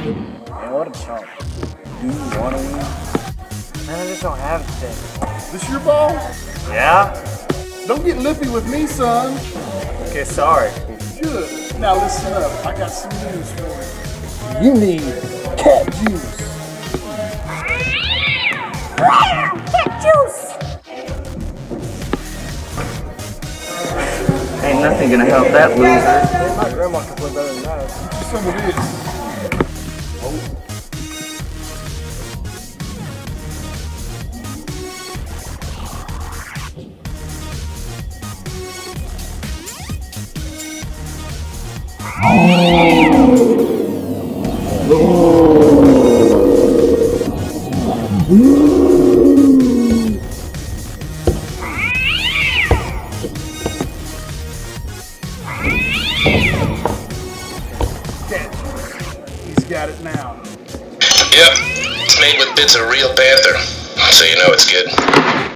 Man, what a chump. Do you want to win? Man, I just don't have anything. This your ball? Yeah? Don't get lippy with me, son. Okay, sorry. Good. Now listen up. I got some news for you. You need cat juice. Ain't nothing gonna help that loser. Man, my grandma can play better than that. Some of this. He's got it now. Yep, it's made with bits of real panther, so you know it's good.